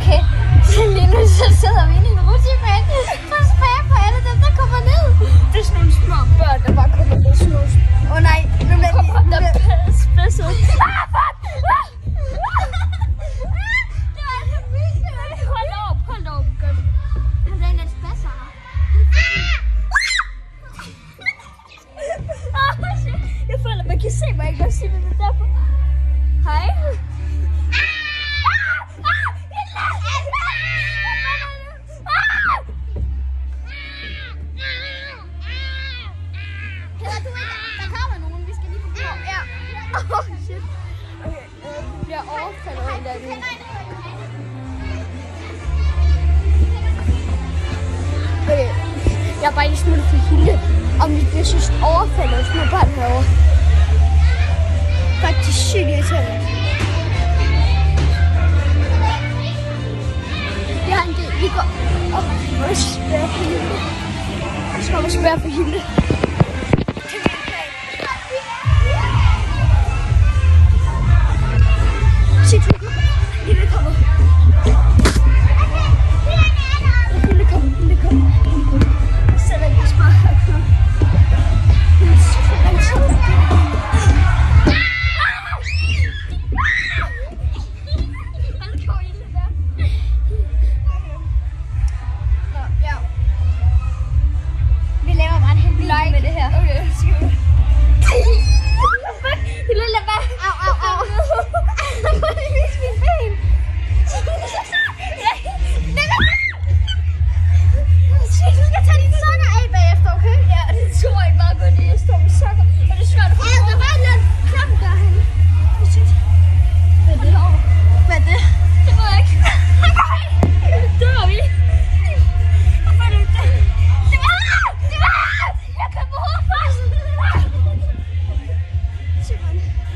Okay, så lige nu så sidder vi inde i en rutsjebane for spære på alle dem, der kommer ned. Det er sådan nogle små børn, der bare kommer ned. Sådan nogle... Åh nej, nu bliver de... Der er spidset. Det var altså vildt. Hold op. Han er en af spasser. Jeg føler, man kan se mig ikke godt sige det derfor. Hej. Jeg overfaldet en af dem. Okay, jeg er bare lige smuttet for Hilde, om vi bliver sidst overfaldet af små børn herovre. Faktisk sygt irriterende. Vi har en del, vi går op og spærrer for Hilde. Jeg skal op og spærre for Hilde. Shit, Hilde kommer. Hilde kommer. Så lad os bare herfra. Vi laver bare en hel video med det her. Okay, skal vi. Hilde, lad være. Au. Prøv lige at vise mit ben. Du skal tage dine sokker af bagefter, okay? Ja, det tror jeg ikke meget godt, at jeg står med sokker. Og det er svært at få. Der var en lille klam derhen. Hvad er det derovre? Hvad er det? Det ved jeg ikke. Dør vi? Hvorfor er det ikke det? Det var! Jeg kom på hovedet først.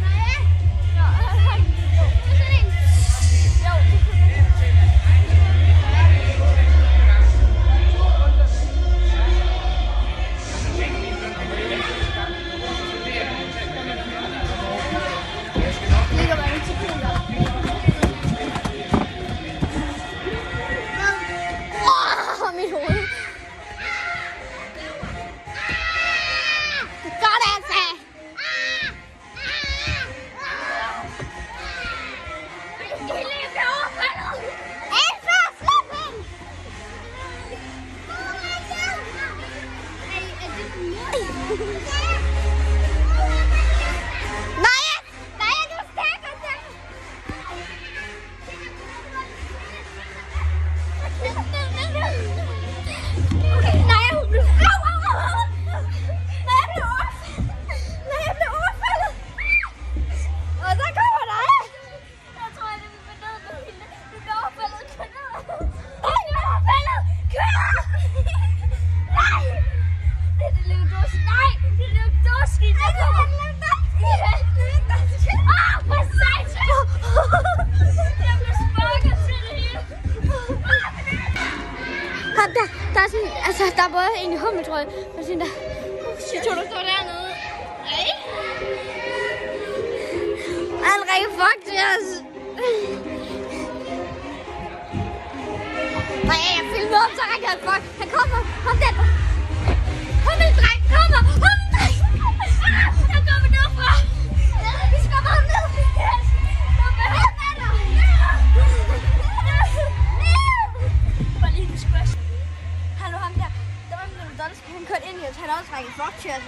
Nej. Ja, hej. Det er sådan en. Jo, det kan vi. Ligger bare lidt til Peter. Mit hoved. Godt altså. Elsa, slip hende. Nej, du stikker den. Okay, nej, hun blev... Au. Nej, jeg blev overfaldet. Og så kommer der. Jeg tror, at det er ned med Hilde. Du bliver overfaldet. Kør ned. Jeg blev overfaldet. Kør! Nej! Det er det lille dås. Nej, det er lille dåski. Ej, det er den lille dansk. For satan. Jeg blev sparket til det hele. Der er sådan, altså, der er både en i hummer, tror jeg. Og sådan der. Jeg tror, du står dernede. Nej. Allerede fuck til os. Nej, jeg filmer op, så rækker han fuck. Han kommer. Kom der. Kom med, dreng. Kommer. Kom med, dreng. Jeg kommer derfra. Vi skal bare ned. Bare lige en squash. Hallo, ham der. Der var en lille dolsk. Han kørte ind i os. Han har også rækket fuck til os.